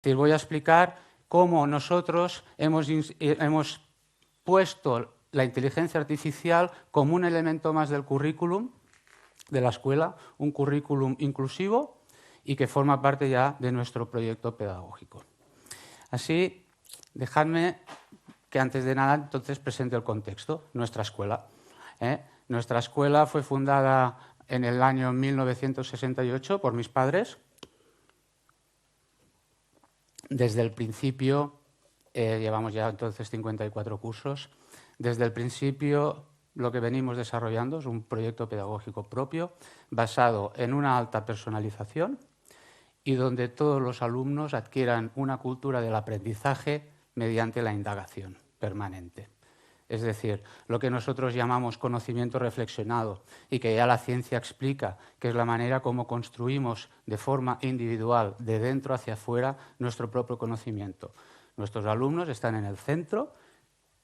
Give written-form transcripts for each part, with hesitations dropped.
decir, voy a explicar cómo nosotros hemos puesto la inteligencia artificial como un elemento más del currículum de la escuela, un currículum inclusivo y que forma parte ya de nuestro proyecto pedagógico. Así, dejadme que antes de nada entonces presente el contexto, nuestra escuela. Nuestra escuela fue fundada en el año 1968 por mis padres. Desde el principio, llevamos ya entonces 54 cursos, desde el principio lo que venimos desarrollando es un proyecto pedagógico propio basado en una alta personalización y donde todos los alumnos adquieran una cultura del aprendizaje mediante la indagación permanente. Es decir, lo que nosotros llamamos conocimiento reflexionado y que ya la ciencia explica, que es la manera como construimos de forma individual, de dentro hacia afuera, nuestro propio conocimiento. Nuestros alumnos están en el centro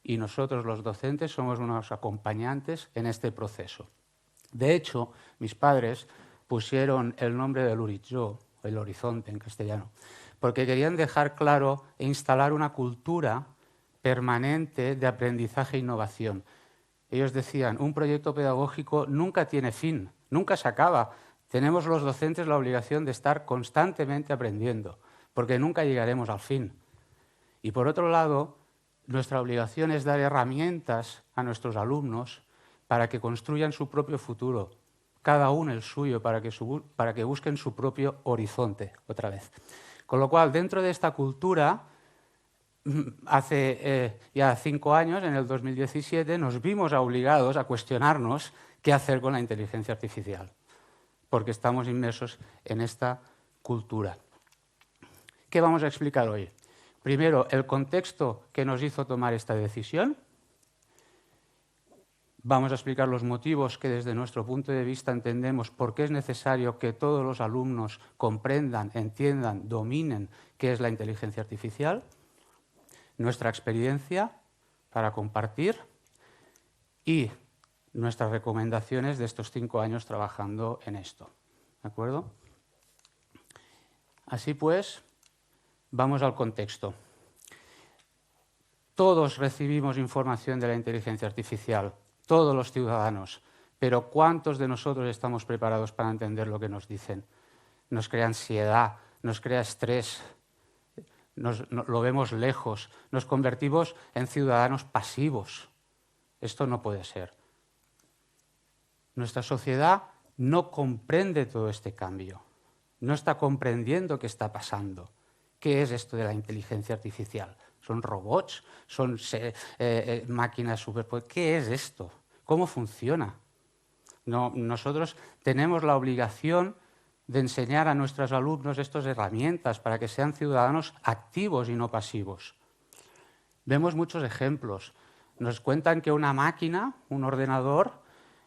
y nosotros, los docentes, somos unos acompañantes en este proceso. De hecho, mis padres pusieron el nombre del horitzó, el horizonte en castellano, porque querían dejar claro e instalar una cultura permanente de aprendizaje e innovación. Ellos decían, un proyecto pedagógico nunca tiene fin, nunca se acaba. Tenemos los docentes la obligación de estar constantemente aprendiendo, porque nunca llegaremos al fin. Y por otro lado, nuestra obligación es dar herramientas a nuestros alumnos para que construyan su propio futuro, cada uno el suyo, para que busquen su propio horizonte, otra vez. Con lo cual, dentro de esta cultura, hace ya 5 años, en el 2017, nos vimos obligados a cuestionarnos qué hacer con la inteligencia artificial, porque estamos inmersos en esta cultura. ¿Qué vamos a explicar hoy? Primero, el contexto que nos hizo tomar esta decisión. Vamos a explicar los motivos que desde nuestro punto de vista entendemos por qué es necesario que todos los alumnos comprendan, entiendan, dominen qué es la inteligencia artificial. Nuestra experiencia para compartir y nuestras recomendaciones de estos 5 años trabajando en esto. ¿De acuerdo? Así pues, vamos al contexto. Todos recibimos información de la inteligencia artificial, todos los ciudadanos, pero ¿cuántos de nosotros estamos preparados para entender lo que nos dicen? Nos crea ansiedad, nos crea estrés, lo vemos lejos, nos convertimos en ciudadanos pasivos. Esto no puede ser. Nuestra sociedad no comprende todo este cambio, no está comprendiendo qué está pasando. ¿Qué es esto de la inteligencia artificial? ¿Son robots? ¿Son máquinas superpoderosas? ¿Qué es esto? ¿Cómo funciona? No, nosotros tenemos la obligación de enseñar a nuestros alumnos estas herramientas para que sean ciudadanos activos y no pasivos. Vemos muchos ejemplos. Nos cuentan que una máquina, un ordenador,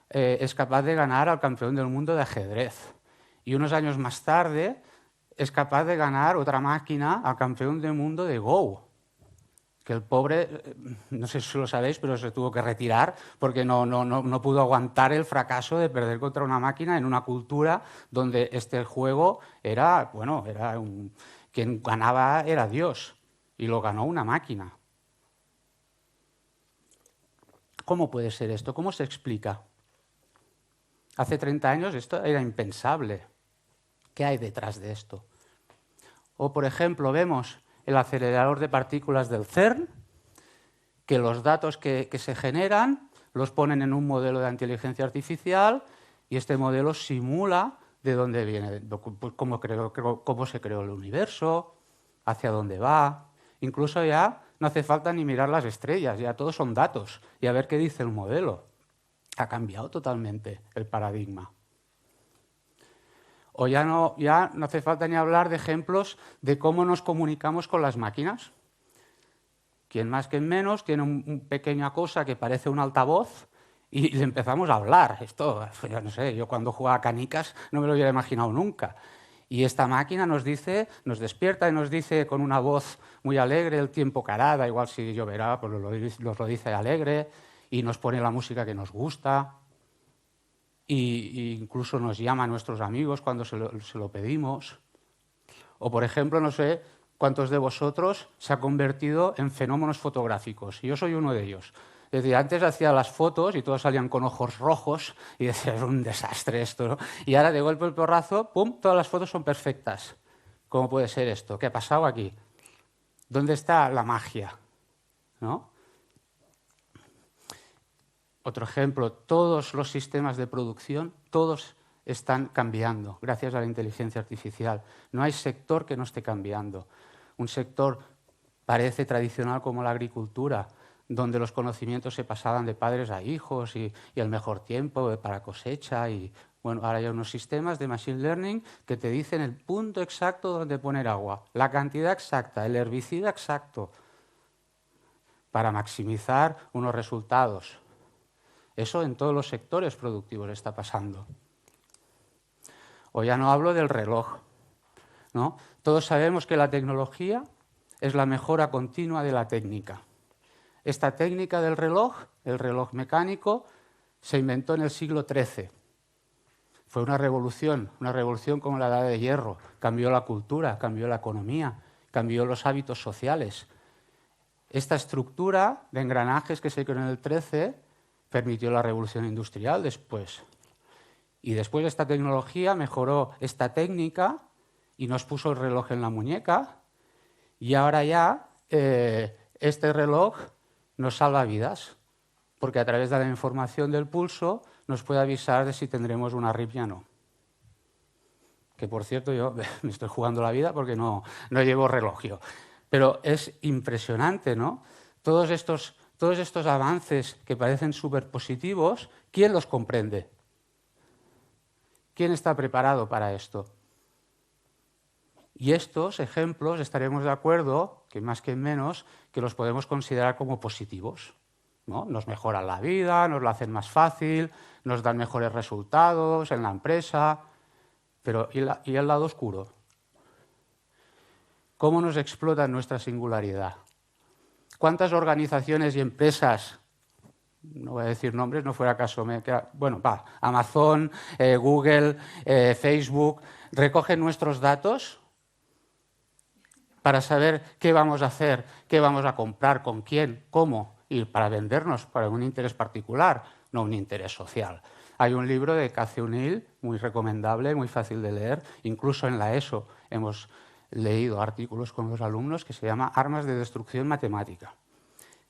es capaz de ganar al campeón del mundo de ajedrez. Y unos años más tarde es capaz de ganar otra máquina al campeón del mundo de Go. Que el pobre, no sé si lo sabéis, pero se tuvo que retirar porque no pudo aguantar el fracaso de perder contra una máquina en una cultura donde este juego era, bueno, quien ganaba era Dios y lo ganó una máquina. ¿Cómo puede ser esto? ¿Cómo se explica? Hace 30 años esto era impensable. ¿Qué hay detrás de esto? O, por ejemplo, vemos el acelerador de partículas del CERN, que los datos que se generan los ponen en un modelo de inteligencia artificial y este modelo simula de dónde viene, cómo se creó el universo, hacia dónde va. Incluso ya no hace falta ni mirar las estrellas, ya todos son datos y a ver qué dice el modelo. Ha cambiado totalmente el paradigma. O ya no hace falta ni hablar de ejemplos de cómo nos comunicamos con las máquinas. Quien más, quien menos, tiene una pequeña cosa que parece un altavoz y le empezamos a hablar. Esto, ya no sé, yo cuando jugaba a canicas no me lo hubiera imaginado nunca. Y esta máquina nos despierta y nos dice con una voz muy alegre el tiempo que hará, da igual si lloverá, pues nos lo dice alegre, y nos pone la música que nos gusta. Y incluso nos llama a nuestros amigos cuando se lo pedimos. O, por ejemplo, no sé, ¿cuántos de vosotros se ha convertido en fenómenos fotográficos? Y yo soy uno de ellos. Es decir, antes hacía las fotos y todos salían con ojos rojos y decía, es un desastre esto, ¿no? Y ahora de golpe el porrazo, ¡pum!, todas las fotos son perfectas. ¿Cómo puede ser esto? ¿Qué ha pasado aquí? ¿Dónde está la magia? ¿No? Otro ejemplo, todos los sistemas de producción, todos están cambiando gracias a la inteligencia artificial. No hay sector que no esté cambiando. Un sector parece tradicional como la agricultura, donde los conocimientos se pasaban de padres a hijos y el mejor tiempo para cosecha. Y bueno, ahora hay unos sistemas de machine learning que te dicen el punto exacto donde poner agua, la cantidad exacta, el herbicida exacto, para maximizar unos resultados. Eso en todos los sectores productivos está pasando. O ya no hablo del reloj, ¿no? Todos sabemos que la tecnología es la mejora continua de la técnica. Esta técnica del reloj, el reloj mecánico, se inventó en el siglo XIII. Fue una revolución como la Edad de Hierro. Cambió la cultura, cambió la economía, cambió los hábitos sociales. Esta estructura de engranajes que se creó en el XIII permitió la revolución industrial después. Y después esta tecnología mejoró esta técnica y nos puso el reloj en la muñeca. Y ahora ya este reloj nos salva vidas, porque a través de la información del pulso nos puede avisar de si tendremos una arritmia o no. Que, por cierto, yo me estoy jugando la vida porque no llevo reloj yo. Pero es impresionante, ¿no? Todos estos avances que parecen súper positivos, ¿quién los comprende? ¿Quién está preparado para esto? Y estos ejemplos estaremos de acuerdo, que más que menos, que los podemos considerar como positivos, ¿no? Nos mejoran la vida, nos la hacen más fácil, nos dan mejores resultados en la empresa. Pero ¿y el lado oscuro? ¿Cómo nos explotan nuestra singularidad? ¿Cuántas organizaciones y empresas, no voy a decir nombres, no fuera caso, Amazon, Google, Facebook, recogen nuestros datos para saber qué vamos a hacer, qué vamos a comprar, con quién, cómo, y para vendernos para un interés particular, no un interés social? Hay un libro de Cathy O'Neil, muy recomendable, muy fácil de leer, incluso en la ESO hemos leído artículos con los alumnos, que se llama Armas de destrucción matemática.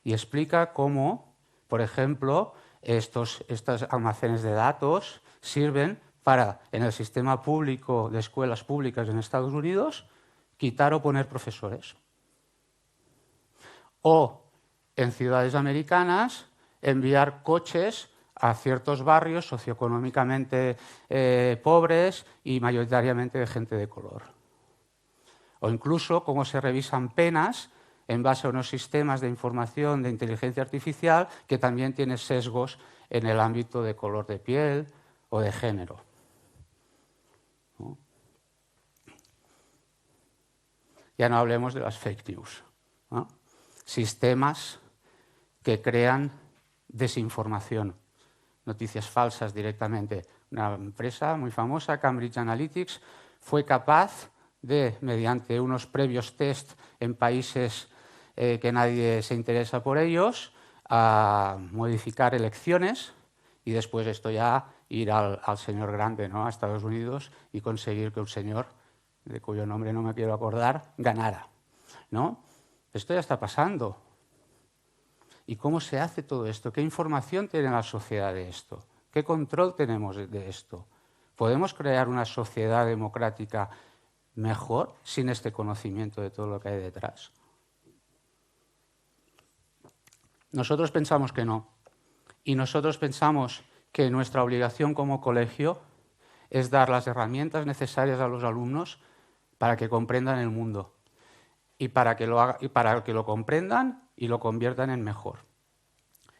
Y explica cómo, por ejemplo, estos almacenes de datos sirven para, en el sistema público de escuelas públicas en Estados Unidos, quitar o poner profesores. O, en ciudades americanas, enviar coches a ciertos barrios socioeconómicamente pobres y mayoritariamente de gente de color. O incluso cómo se revisan penas en base a unos sistemas de información de inteligencia artificial que también tienen sesgos en el ámbito de color de piel o de género, ¿no? Ya no hablemos de las fake news, ¿no? Sistemas que crean desinformación, noticias falsas directamente. Una empresa muy famosa, Cambridge Analytica, fue capaz de, mediante unos previos test en países que nadie se interesa por ellos, a modificar elecciones y después esto ya ir al señor grande, ¿no?, a Estados Unidos, y conseguir que un señor, de cuyo nombre no me quiero acordar, ganara, ¿no? Esto ya está pasando. ¿Y cómo se hace todo esto? ¿Qué información tiene la sociedad de esto? ¿Qué control tenemos de esto? ¿Podemos crear una sociedad democrática mejor sin este conocimiento de todo lo que hay detrás? Nosotros pensamos que no. Y nosotros pensamos que nuestra obligación como colegio es dar las herramientas necesarias a los alumnos para que comprendan el mundo y para que lo comprendan y lo conviertan en mejor.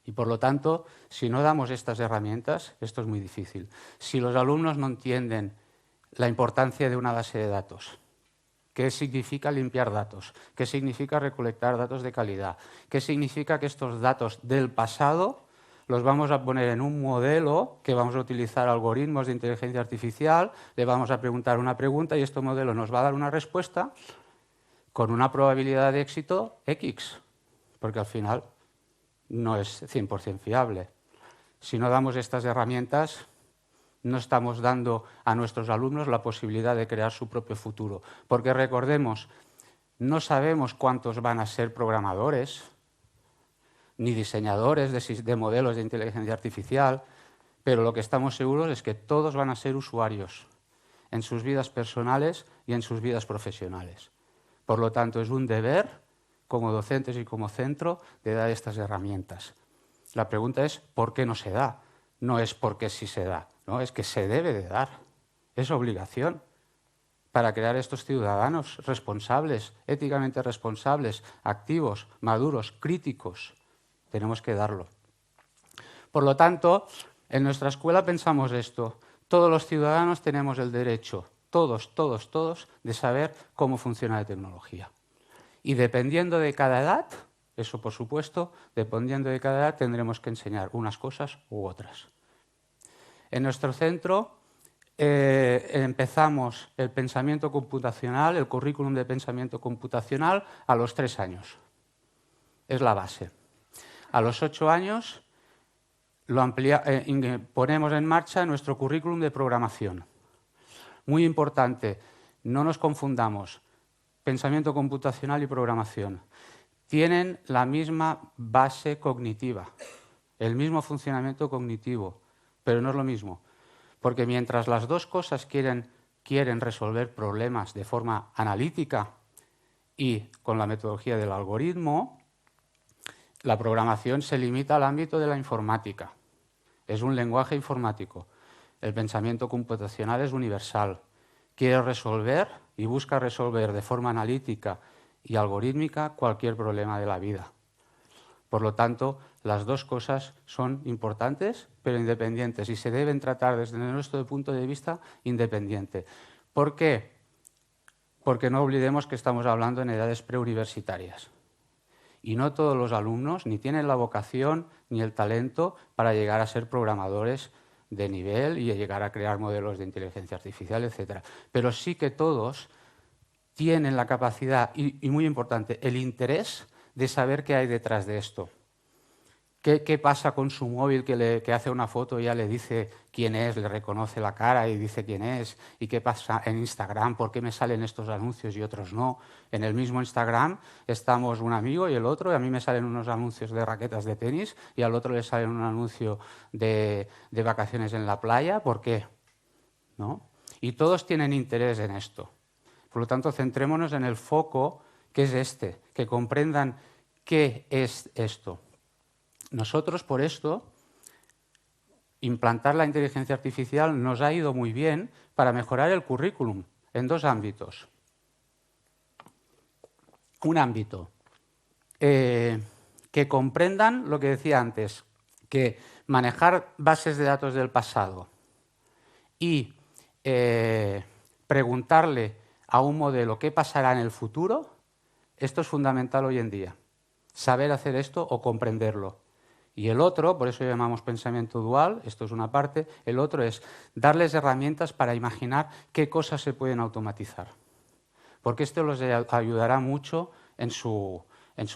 Y por lo tanto, si no damos estas herramientas, esto es muy difícil. Si los alumnos no entienden la importancia de una base de datos, qué significa limpiar datos, qué significa recolectar datos de calidad, qué significa que estos datos del pasado los vamos a poner en un modelo que vamos a utilizar algoritmos de inteligencia artificial, le vamos a preguntar una pregunta y este modelo nos va a dar una respuesta. con una probabilidad de éxito X, porque al final no es 100% fiable. Si no damos estas herramientas, no estamos dando a nuestros alumnos la posibilidad de crear su propio futuro. Porque recordemos, no sabemos cuántos van a ser programadores, ni diseñadores de modelos de inteligencia artificial, pero lo que estamos seguros es que todos van a ser usuarios en sus vidas personales y en sus vidas profesionales. Por lo tanto, es un deber, como docentes y como centro, de dar estas herramientas. La pregunta es, ¿por qué no se da? No es porque sí se da, no, es que se debe de dar. Es obligación para crear estos ciudadanos responsables, éticamente responsables, activos, maduros, críticos. Tenemos que darlo. Por lo tanto, en nuestra escuela pensamos esto. Todos los ciudadanos tenemos el derecho, todos, de saber cómo funciona la tecnología. Y dependiendo de cada edad, eso por supuesto, dependiendo de cada edad tendremos que enseñar unas cosas u otras. En nuestro centro empezamos el pensamiento computacional, el currículum de pensamiento computacional a los 3 años. Es la base. A los 8 años ponemos en marcha nuestro currículum de programación. Muy importante, no nos confundamos, pensamiento computacional y programación. Tienen la misma base cognitiva, el mismo funcionamiento cognitivo, pero no es lo mismo. Porque mientras las dos cosas quieren resolver problemas de forma analítica y con la metodología del algoritmo, la programación se limita al ámbito de la informática. Es un lenguaje informático. El pensamiento computacional es universal. Quiere resolver y busca resolver de forma analítica y algorítmica cualquier problema de la vida. Por lo tanto, las dos cosas son importantes, pero independientes, y se deben tratar desde nuestro punto de vista independiente. ¿Por qué? Porque no olvidemos que estamos hablando en edades preuniversitarias. Y no todos los alumnos ni tienen la vocación ni el talento para llegar a ser programadores de nivel y llegar a crear modelos de inteligencia artificial, etc. Pero sí que todos tienen la capacidad y muy importante, el interés de saber qué hay detrás de esto. ¿Qué pasa con su móvil que hace una foto y ya le dice quién es, le reconoce la cara y dice quién es? ¿Y qué pasa en Instagram? ¿Por qué me salen estos anuncios y otros no? En el mismo Instagram estamos un amigo y el otro, y a mí me salen unos anuncios de raquetas de tenis y al otro le sale un anuncio de vacaciones en la playa. ¿Por qué? ¿No? Y todos tienen interés en esto. Por lo tanto, centrémonos en el foco que es este, que comprendan qué es esto. Nosotros, por esto, implantar la inteligencia artificial nos ha ido muy bien para mejorar el currículum en 2 ámbitos. Un ámbito, que comprendan lo que decía antes, que manejar bases de datos del pasado y preguntarle a un modelo qué pasará en el futuro, esto es fundamental hoy en día. Saber hacer esto o comprenderlo. Y el otro, por eso llamamos pensamiento dual, esto es una parte, el otro es darles herramientas para imaginar qué cosas se pueden automatizar. Porque esto les ayudará mucho en su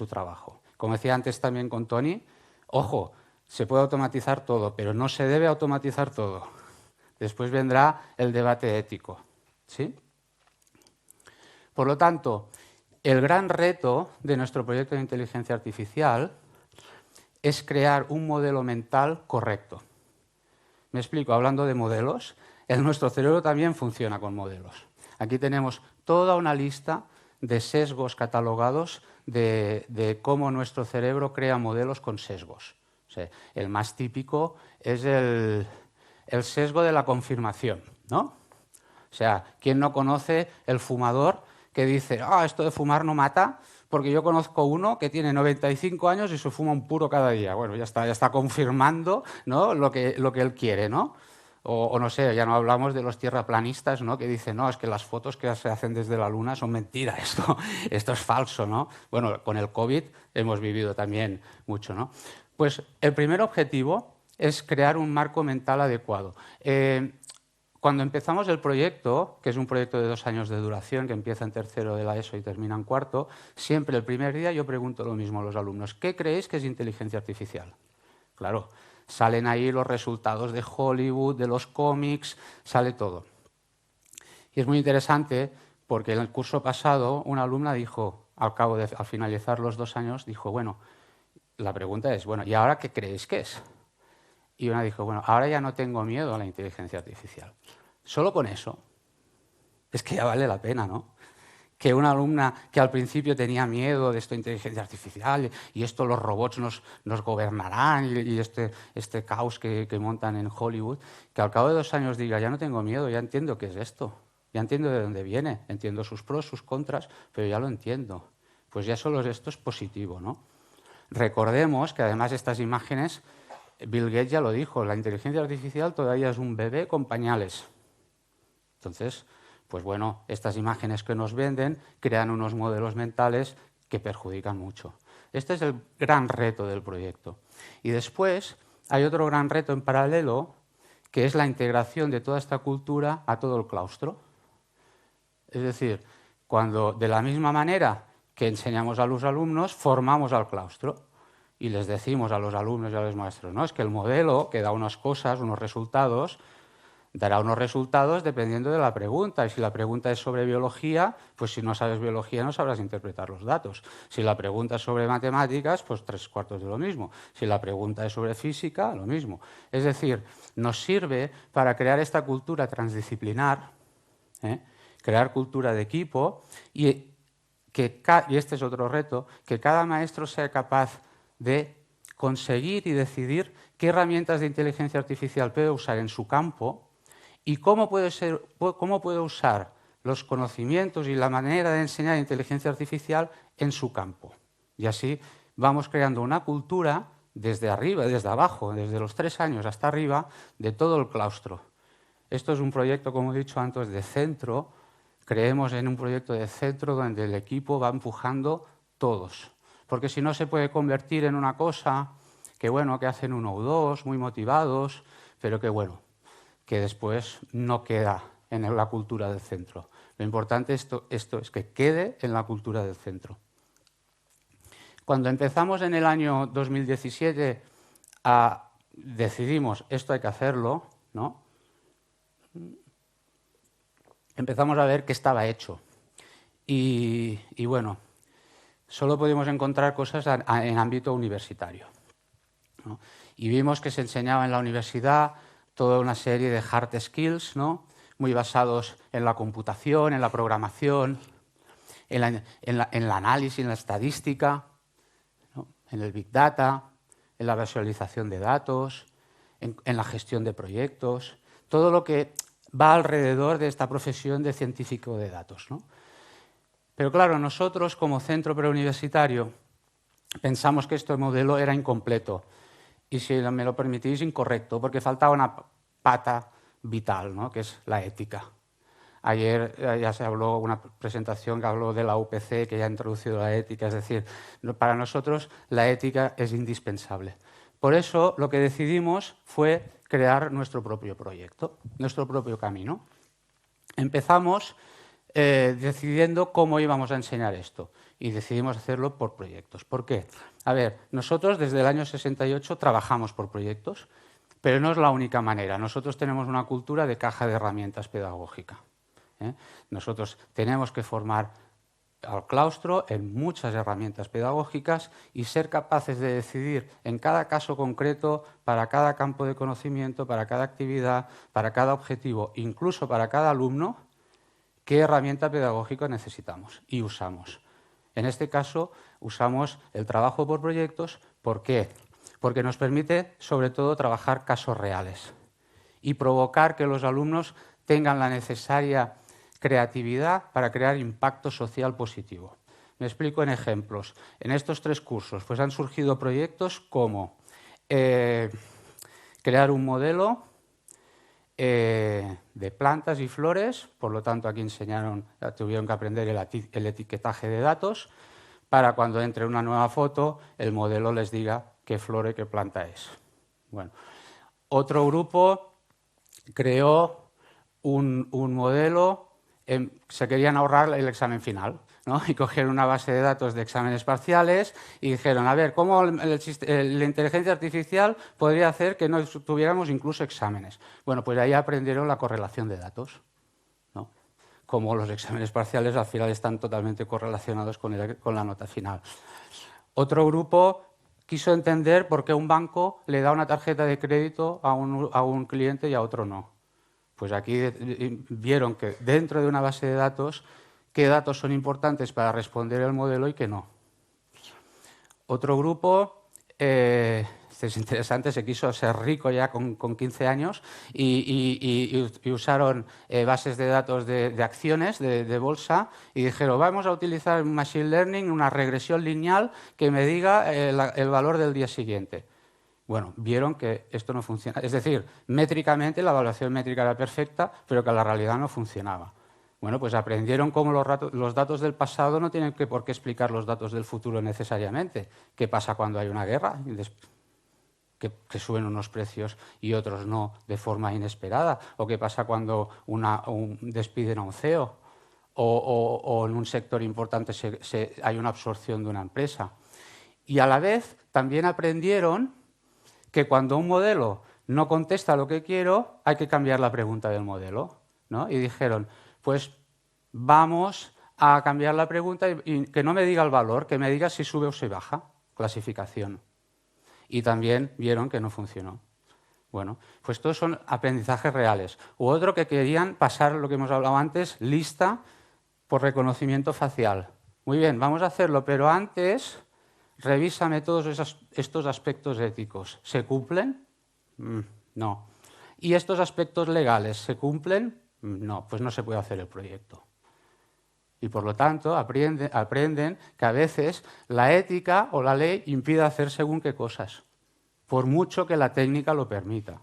trabajo. Como decía antes también con Tony, ojo, se puede automatizar todo, pero no se debe automatizar todo. Después vendrá el debate ético, ¿sí? Por lo tanto, el gran reto de nuestro proyecto de inteligencia artificial es crear un modelo mental correcto. Me explico, hablando de modelos, nuestro cerebro también funciona con modelos. Aquí tenemos toda una lista de sesgos catalogados de cómo nuestro cerebro crea modelos con sesgos. O sea, el más típico es el sesgo de la confirmación, ¿no? O sea, ¿quién no conoce el fumador que dice, esto de fumar no mata? Porque yo conozco uno que tiene 95 años y se fuma un puro cada día. Bueno, ya está confirmando, ¿no?, lo que él quiere, ¿no? O no sé, ya no hablamos de los tierraplanistas, ¿no?, que dicen, no, es que las fotos que se hacen desde la Luna son mentira, esto es falso, ¿no? Bueno, con el COVID hemos vivido también mucho, ¿no? Pues el primer objetivo es crear un marco mental adecuado. Cuando empezamos el proyecto, que es un proyecto de 2 años de duración, que empieza en tercero de la ESO y termina en cuarto, siempre el primer día yo pregunto lo mismo a los alumnos. ¿Qué creéis que es inteligencia artificial? Claro, salen ahí los resultados de Hollywood, de los cómics, sale todo. Y es muy interesante porque en el curso pasado una alumna dijo, al finalizar los 2 años, dijo, bueno, la pregunta es, bueno, ¿y ahora qué creéis que es? Y una dijo, bueno, ahora ya no tengo miedo a la inteligencia artificial. Solo con eso, es que ya vale la pena, ¿no? Que una alumna que al principio tenía miedo de esto de inteligencia artificial y esto los robots nos gobernarán y este caos que montan en Hollywood, que al cabo de 2 años diga, ya no tengo miedo, ya entiendo qué es esto, ya entiendo de dónde viene, entiendo sus pros, sus contras, pero ya lo entiendo. Pues ya solo esto es positivo, ¿no? Recordemos que además estas imágenes, Bill Gates ya lo dijo, la inteligencia artificial todavía es un bebé con pañales. Entonces, pues bueno, estas imágenes que nos venden crean unos modelos mentales que perjudican mucho. Este es el gran reto del proyecto. Y después hay otro gran reto en paralelo, que es la integración de toda esta cultura a todo el claustro. Es decir, cuando de la misma manera que enseñamos a los alumnos, formamos al claustro y les decimos a los alumnos y a los maestros, no, es que el modelo que da unas cosas, unos resultados, dará unos resultados dependiendo de la pregunta. Y si la pregunta es sobre biología, pues si no sabes biología no sabrás interpretar los datos. Si la pregunta es sobre matemáticas, pues 3/4 de lo mismo. Si la pregunta es sobre física, lo mismo. Es decir, nos sirve para crear esta cultura transdisciplinar, crear cultura de equipo y este es otro reto, que cada maestro sea capaz de conseguir y decidir qué herramientas de inteligencia artificial puede usar en su campo y cómo puede usar los conocimientos y la manera de enseñar inteligencia artificial en su campo. Y así vamos creando una cultura desde arriba, desde abajo, desde los 3 años hasta arriba, de todo el claustro. Esto es un proyecto, como he dicho antes, de centro. Creemos en un proyecto de centro donde el equipo va empujando todos. Porque si no se puede convertir en una cosa que, bueno, que hacen 1 o 2, muy motivados, pero que, bueno, que después no queda en la cultura del centro. Lo importante esto es que quede en la cultura del centro. Cuando empezamos en el año 2017 decidimos esto hay que hacerlo, ¿no? Empezamos a ver que estaba hecho. Y bueno, solo pudimos encontrar cosas en ámbito universitario, ¿no? Y vimos que se enseñaba en la universidad toda una serie de hard skills, ¿no? Muy basados en la computación, en la programación, en el análisis, en la estadística, ¿no? En el big data, en la visualización de datos, en la gestión de proyectos, todo lo que va alrededor de esta profesión de científico de datos, ¿no? Pero claro, nosotros como centro preuniversitario pensamos que este modelo era incompleto y, si me lo permitís, incorrecto, porque faltaba una pata vital, ¿no? Que es la ética. Ayer ya se habló, una presentación que habló de la UPC, que ya ha introducido la ética, es decir, para nosotros la ética es indispensable. Por eso lo que decidimos fue crear nuestro propio proyecto, nuestro propio camino. Empezamos decidiendo cómo íbamos a enseñar esto y decidimos hacerlo por proyectos. ¿Por qué? A ver, nosotros desde el año 68 trabajamos por proyectos, pero no es la única manera. Nosotros tenemos una cultura de caja de herramientas pedagógica. Nosotros tenemos que formar al claustro en muchas herramientas pedagógicas y ser capaces de decidir en cada caso concreto, para cada campo de conocimiento, para cada actividad, para cada objetivo, incluso para cada alumno, qué herramienta pedagógica necesitamos y usamos. En este caso, usamos el trabajo por proyectos. ¿Por qué? Porque nos permite, sobre todo, trabajar casos reales y provocar que los alumnos tengan la necesaria creatividad para crear impacto social positivo. Me explico en ejemplos. En estos 3 cursos pues han surgido proyectos como crear un modelo de plantas y flores, por lo tanto aquí tuvieron que aprender el etiquetaje de datos para cuando entre una nueva foto el modelo les diga qué flor y qué planta es. Bueno, otro grupo creó un modelo, se querían ahorrar el examen final, ¿no? Y cogieron una base de datos de exámenes parciales y dijeron, a ver, ¿cómo la inteligencia artificial podría hacer que no tuviéramos incluso exámenes? Bueno, pues ahí aprendieron la correlación de datos, ¿no? Como los exámenes parciales al final están totalmente correlacionados con la nota final. Otro grupo quiso entender por qué un banco le da una tarjeta de crédito a un cliente y a otro no. Pues aquí vieron que dentro de una base de datos, qué datos son importantes para responder el modelo y qué no. Otro grupo, es interesante, se quiso ser rico ya con 15 años y usaron bases de datos de acciones de bolsa y dijeron, vamos a utilizar un machine learning, una regresión lineal que me diga el valor del día siguiente. Bueno, vieron que esto no funciona. Es decir, métricamente la evaluación métrica era perfecta, pero que la realidad no funcionaba. Bueno, pues aprendieron cómo los datos del pasado no tienen por qué explicar los datos del futuro necesariamente. ¿Qué pasa cuando hay una guerra? Que suben unos precios y otros no de forma inesperada. ¿O qué pasa cuando despiden a un CEO? O en un sector importante hay una absorción de una empresa. Y a la vez también aprendieron que cuando un modelo no contesta lo que quiero, hay que cambiar la pregunta del modelo, ¿no? Y dijeron, pues vamos a cambiar la pregunta y que no me diga el valor, que me diga si sube o se baja, clasificación. Y también vieron que no funcionó. Bueno, pues todos son aprendizajes reales. U otro que querían pasar, lo que hemos hablado antes, lista por reconocimiento facial. Muy bien, vamos a hacerlo, pero antes revísame todos estos aspectos éticos. ¿Se cumplen? No. ¿Y estos aspectos legales se cumplen? No, pues no se puede hacer el proyecto. Y por lo tanto aprenden que a veces la ética o la ley impide hacer según qué cosas, por mucho que la técnica lo permita.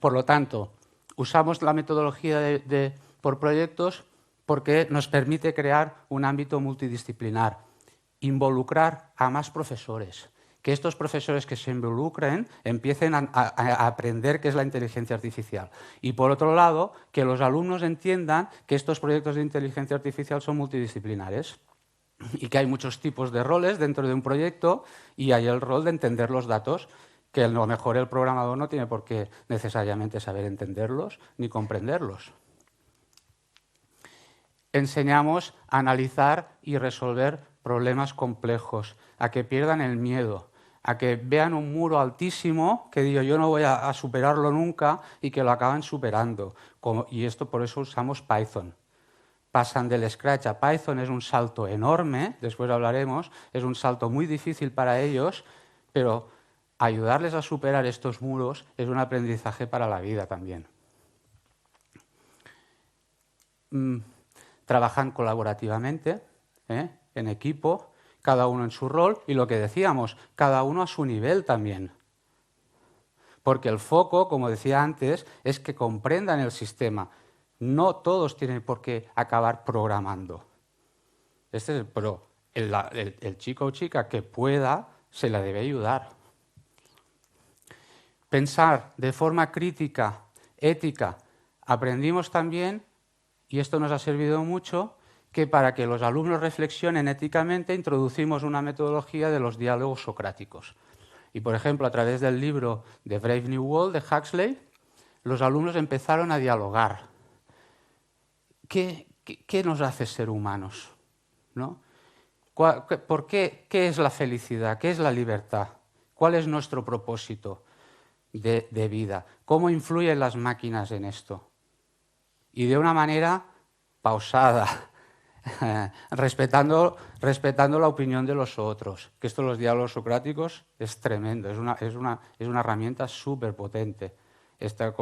Por lo tanto, usamos la metodología por proyectos porque nos permite crear un ámbito multidisciplinar, involucrar a más profesores, que estos profesores que se involucren empiecen a aprender qué es la inteligencia artificial. Y por otro lado, que los alumnos entiendan que estos proyectos de inteligencia artificial son multidisciplinares y que hay muchos tipos de roles dentro de un proyecto y hay el rol de entender los datos, que a lo mejor el programador no tiene por qué necesariamente saber entenderlos ni comprenderlos. Enseñamos a analizar y resolver problemas complejos, a que pierdan el miedo, a que vean un muro altísimo que digo yo no voy a superarlo nunca y que lo acaban superando. Y esto por eso usamos Python. Pasan del Scratch a Python, es un salto enorme, después hablaremos, es un salto muy difícil para ellos, pero ayudarles a superar estos muros es un aprendizaje para la vida también. Trabajan colaborativamente, en equipo, cada uno en su rol y lo que decíamos, cada uno a su nivel también. Porque el foco, como decía antes, es que comprendan el sistema. No todos tienen por qué acabar programando. Pero el chico o chica que pueda, se la debe ayudar. Pensar de forma crítica, ética. Aprendimos también, y esto nos ha servido mucho, que para que los alumnos reflexionen éticamente introducimos una metodología de los diálogos socráticos. Y, por ejemplo, a través del libro The Brave New World de Huxley, los alumnos empezaron a dialogar. ¿Qué nos hace ser humanos? ¿No? ¿Por qué? ¿Qué es la felicidad? ¿Qué es la libertad? ¿Cuál es nuestro propósito de vida? ¿Cómo influyen las máquinas en esto? Y de una manera pausada, respetando la opinión de los otros. Que esto de los diálogos socráticos es tremendo, es una herramienta súper potente.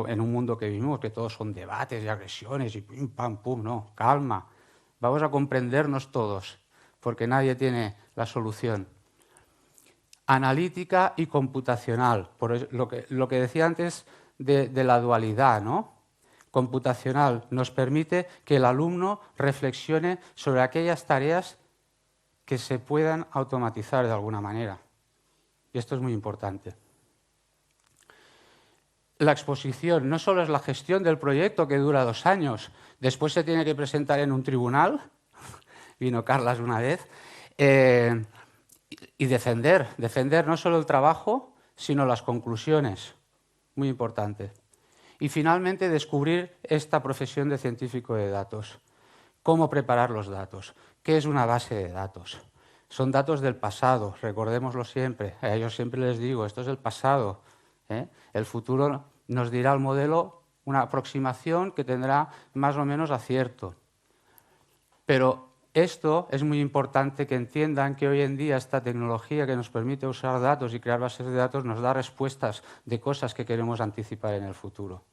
En un mundo que vivimos, que todos son debates y agresiones y pim, pam, pum, no, calma. Vamos a comprendernos todos, porque nadie tiene la solución. Analítica y computacional, por lo que decía antes de la dualidad, ¿no? Computacional nos permite que el alumno reflexione sobre aquellas tareas que se puedan automatizar de alguna manera. Y esto es muy importante. la exposición no solo es la gestión del proyecto, que dura 2 años, después se tiene que presentar en un tribunal, vino Carlas una vez, y defender no solo el trabajo, sino las conclusiones, muy importante. Y finalmente descubrir esta profesión de científico de datos. Cómo preparar los datos, qué es una base de datos. Son datos del pasado, recordémoslo siempre. A ellos siempre les digo, esto es el pasado. El futuro nos dirá el modelo una aproximación que tendrá más o menos acierto. Pero esto es muy importante que entiendan que hoy en día esta tecnología que nos permite usar datos y crear bases de datos nos da respuestas de cosas que queremos anticipar en el futuro.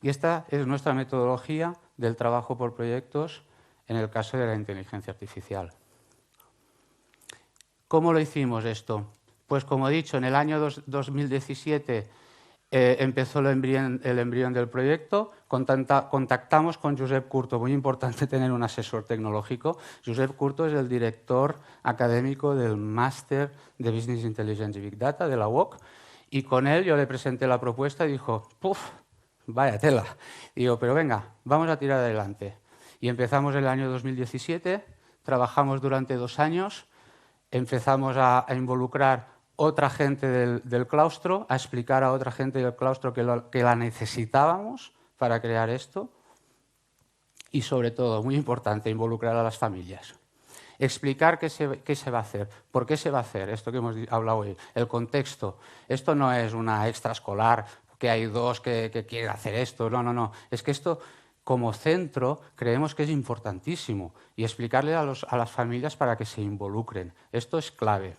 Y esta es nuestra metodología del trabajo por proyectos en el caso de la inteligencia artificial. ¿Cómo lo hicimos esto? Pues como he dicho, en el año 2017 empezó el embrión del proyecto, contactamos con Josep Curto, muy importante tener un asesor tecnológico. Josep Curto es el director académico del Máster de Business Intelligence y Big Data de la UOC, y con él yo le presenté la propuesta y dijo, ¡puf! Vaya tela. Y digo, pero venga, vamos a tirar adelante. Y empezamos el año 2017, trabajamos durante 2 años, empezamos a involucrar otra gente del claustro, a explicar a otra gente del claustro que la necesitábamos para crear esto y, sobre todo, muy importante, involucrar a las familias. Explicar qué se va a hacer, por qué se va a hacer, esto que hemos hablado hoy, el contexto. Esto no es una extraescolar, que hay 2 que quieren hacer esto, no. Es que esto, como centro, creemos que es importantísimo y explicarle a las familias para que se involucren. Esto es clave.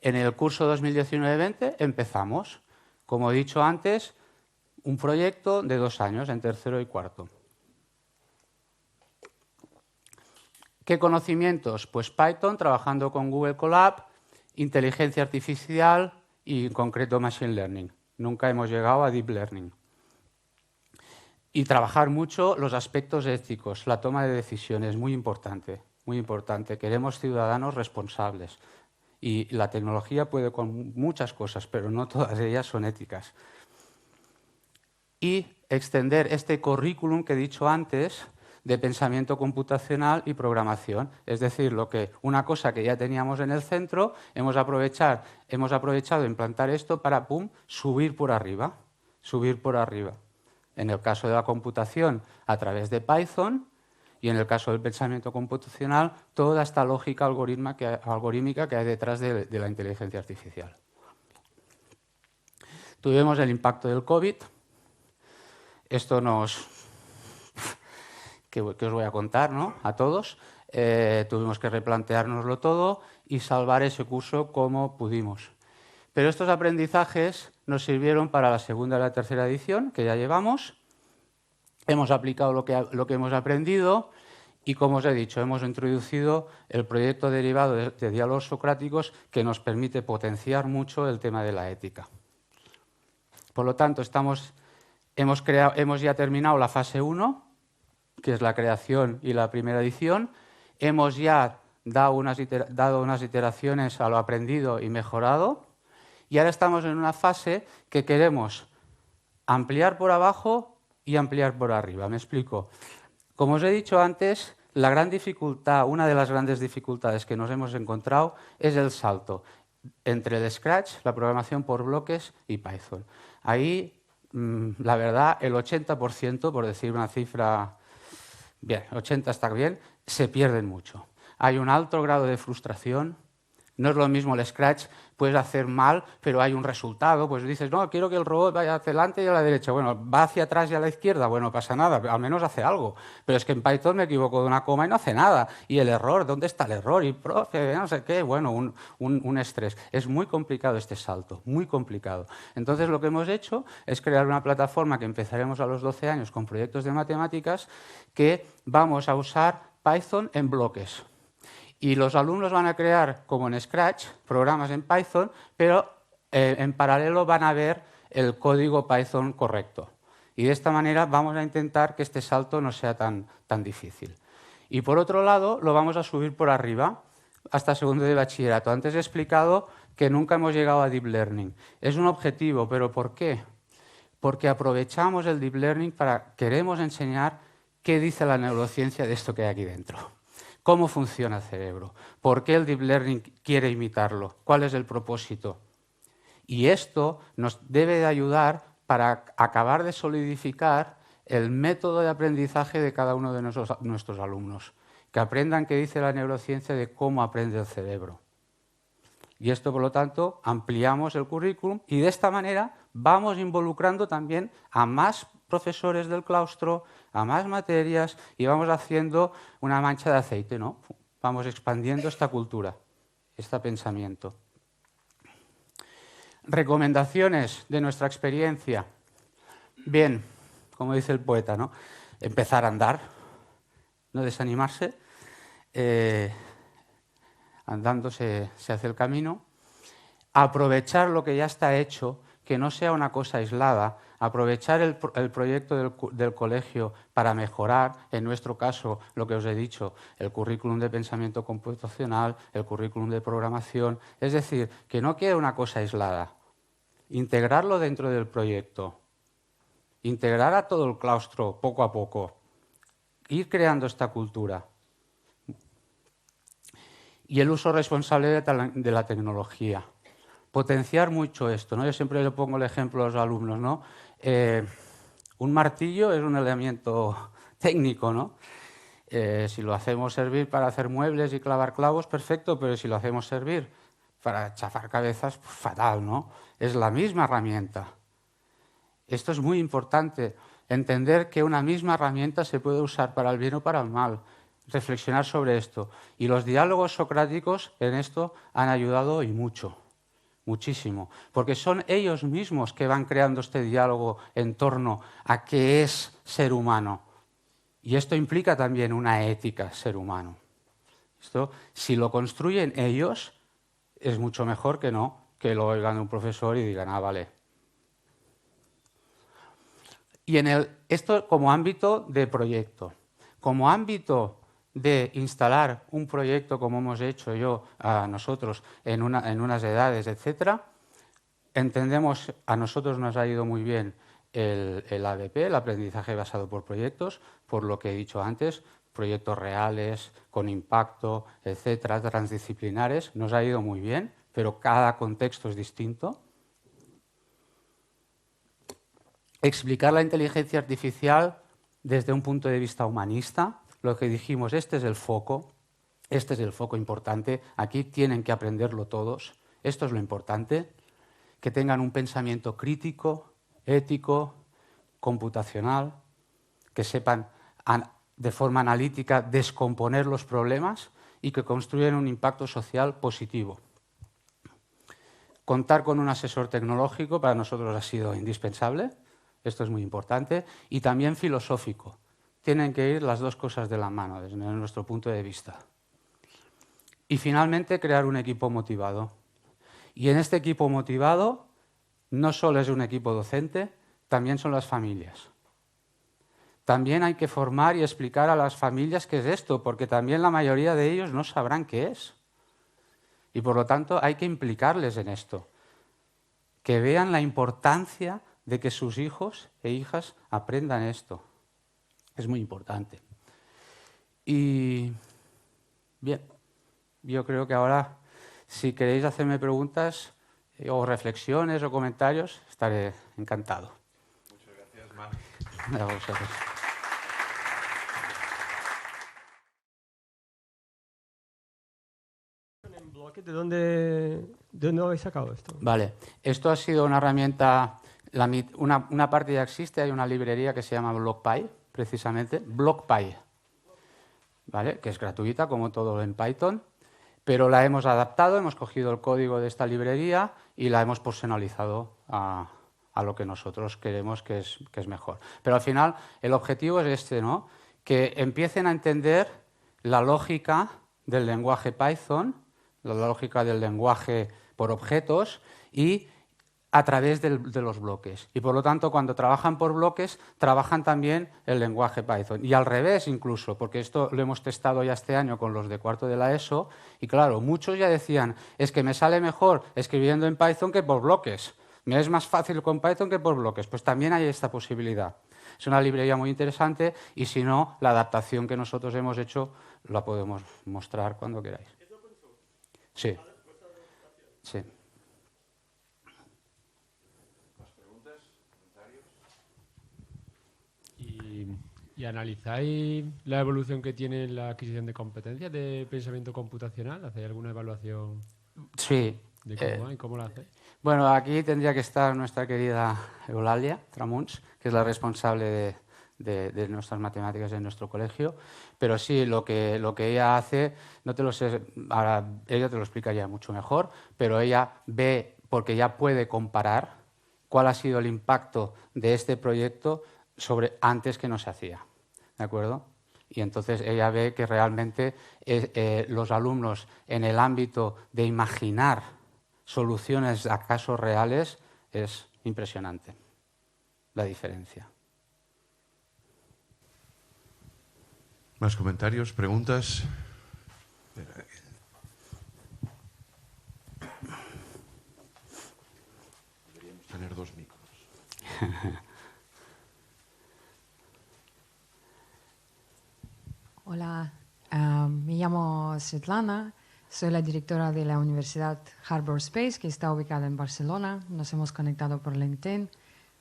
En el curso 2019-20 empezamos, como he dicho antes, un proyecto de 2 años, en tercero y cuarto. ¿Qué conocimientos? Pues Python, trabajando con Google Colab, inteligencia artificial y, en concreto, Machine Learning. Nunca hemos llegado a Deep Learning. Y trabajar mucho los aspectos éticos, la toma de decisiones, muy importante, muy importante. Queremos ciudadanos responsables. Y la tecnología puede con muchas cosas, pero no todas ellas son éticas. Y extender este currículum que he dicho antes de pensamiento computacional y programación. Es decir, una cosa que ya teníamos en el centro, hemos aprovechado implantar esto para subir por arriba. En el caso de la computación, a través de Python, y en el caso del pensamiento computacional, toda esta lógica algorítmica que hay detrás de la inteligencia artificial. Tuvimos el impacto del COVID. Esto que os voy a contar, ¿no?, a todos. Tuvimos que replanteárnoslo todo y salvar ese curso como pudimos. Pero estos aprendizajes nos sirvieron para la segunda y la tercera edición, que ya llevamos. Hemos aplicado lo que hemos aprendido y, como os he dicho, hemos introducido el proyecto derivado de diálogos socráticos que nos permite potenciar mucho el tema de la ética. Por lo tanto, hemos ya terminado la fase 1, que es la creación y la primera edición. Hemos ya dado unas iteraciones a lo aprendido y mejorado. Y ahora estamos en una fase que queremos ampliar por abajo y ampliar por arriba. Me explico. Como os he dicho antes, una de las grandes dificultades que nos hemos encontrado es el salto entre el Scratch, la programación por bloques, y Python. Ahí, la verdad, el 80%, por decir una cifra, bien, 80 está bien, se pierden mucho. Hay un alto grado de frustración. No es lo mismo el Scratch, puedes hacer mal, pero hay un resultado. Pues dices, no, quiero que el robot vaya hacia adelante y a la derecha. Bueno, va hacia atrás y a la izquierda. Bueno, no pasa nada, al menos hace algo. Pero es que en Python me equivoco de una coma y no hace nada. Y el error, ¿dónde está el error? Y profe, no sé qué. Bueno, un estrés. Es muy complicado este salto, muy complicado. Entonces, lo que hemos hecho es crear una plataforma que empezaremos a los 12 años con proyectos de matemáticas que vamos a usar Python en bloques. Y los alumnos van a crear, como en Scratch, programas en Python, pero en paralelo van a ver el código Python correcto. Y de esta manera vamos a intentar que este salto no sea tan difícil. Y por otro lado, lo vamos a subir por arriba hasta segundo de bachillerato. Antes he explicado que nunca hemos llegado a Deep Learning. Es un objetivo, ¿pero por qué? Porque aprovechamos el Deep Learning para queremos enseñar qué dice la neurociencia de esto que hay aquí dentro. ¿Cómo funciona el cerebro? ¿Por qué el Deep Learning quiere imitarlo? ¿Cuál es el propósito? Y esto nos debe de ayudar para acabar de solidificar el método de aprendizaje de cada uno de nuestros alumnos, que aprendan qué dice la neurociencia de cómo aprende el cerebro. Y esto, por lo tanto, ampliamos el currículum y de esta manera vamos involucrando también a más profesores del claustro, a más materias y vamos haciendo una mancha de aceite, ¿no? Vamos expandiendo esta cultura, este pensamiento. Recomendaciones de nuestra experiencia. Bien, como dice el poeta, ¿no? Empezar a andar, no desanimarse. Andando se hace el camino. Aprovechar lo que ya está hecho, que no sea una cosa aislada. Aprovechar el proyecto del colegio para mejorar, en nuestro caso, lo que os he dicho, el currículum de pensamiento computacional, el currículum de programación. Es decir, que no quede una cosa aislada. Integrarlo dentro del proyecto. Integrar a todo el claustro poco a poco. Ir creando esta cultura. Y el uso responsable de la tecnología. Potenciar mucho esto, ¿no? Yo siempre le pongo el ejemplo a los alumnos, ¿no? Un martillo es un elemento técnico, ¿no? Si lo hacemos servir para hacer muebles y clavar clavos, perfecto, pero si lo hacemos servir para chafar cabezas, pues fatal, ¿no? Es la misma herramienta. Esto es muy importante, entender que una misma herramienta se puede usar para el bien o para el mal. Reflexionar sobre esto. Y los diálogos socráticos en esto han ayudado y mucho, muchísimo, porque son ellos mismos que van creando este diálogo en torno a qué es ser humano. Y esto implica también una ética ser humano. Esto, si lo construyen ellos, es mucho mejor que no que lo oigan de un profesor y digan, ah, vale. Y esto como ámbito de proyecto. Como ámbito de instalar un proyecto como hemos hecho nosotros en unas edades, etcétera, entendemos, a nosotros nos ha ido muy bien el ABP, el aprendizaje basado por proyectos, por lo que he dicho antes, proyectos reales, con impacto, etcétera, transdisciplinares, nos ha ido muy bien, pero cada contexto es distinto. Explicar la inteligencia artificial desde un punto de vista humanista. Lo que dijimos, este es el foco importante, aquí tienen que aprenderlo todos, esto es lo importante, que tengan un pensamiento crítico, ético, computacional, que sepan de forma analítica descomponer los problemas y que construyan un impacto social positivo. Contar con un asesor tecnológico para nosotros ha sido indispensable, esto es muy importante, y también filosófico. Tienen que ir las dos cosas de la mano, desde nuestro punto de vista. Y finalmente, crear un equipo motivado. Y en este equipo motivado, no solo es un equipo docente, también son las familias. También hay que formar y explicar a las familias qué es esto, porque también la mayoría de ellos no sabrán qué es. Y por lo tanto, hay que implicarles en esto. Que vean la importancia de que sus hijos e hijas aprendan esto. Es muy importante. Y bien, yo creo que ahora, si queréis hacerme preguntas o reflexiones o comentarios, estaré encantado. Muchas gracias, Marc. A vosotros. En bloque, ¿de dónde habéis sacado esto? Vale, esto ha sido una herramienta, una parte ya existe, hay una librería que se llama BlockPy, precisamente, BlockPy, ¿vale? Que es gratuita como todo en Python, pero la hemos adaptado, hemos cogido el código de esta librería y la hemos personalizado a lo que nosotros queremos que es mejor. Pero al final el objetivo es este, ¿no? Que empiecen a entender la lógica del lenguaje Python, la lógica del lenguaje por objetos y a través de los bloques. Y por lo tanto, cuando trabajan por bloques, trabajan también el lenguaje Python. Y al revés incluso, porque esto lo hemos testado ya este año con los de cuarto de la ESO, y claro, muchos ya decían, es que me sale mejor escribiendo en Python que por bloques. Me es más fácil con Python que por bloques. Pues también hay esta posibilidad. Es una librería muy interesante y si no, la adaptación que nosotros hemos hecho la podemos mostrar cuando queráis. Sí. Sí. ¿Y analizáis la evolución que tiene la adquisición de competencias de pensamiento computacional? ¿Hacéis alguna evaluación Sí. de cómo va y cómo la hacéis? Bueno, aquí tendría que estar nuestra querida Eulalia Tramuns, que es la responsable de nuestras matemáticas en nuestro colegio. Pero sí, lo que ella hace, no te lo sé, ahora ella te lo explicaría mucho mejor, pero ella ve, porque ya puede comparar cuál ha sido el impacto de este proyecto sobre antes que no se hacía. ¿De acuerdo? Y entonces ella ve que realmente los alumnos en el ámbito de imaginar soluciones a casos reales es impresionante la diferencia. ¿Más comentarios, preguntas? Deberíamos tener 2 micros. Hola, me llamo Svetlana, soy la directora de la Universidad Harbor Space, que está ubicada en Barcelona. Nos hemos conectado por LinkedIn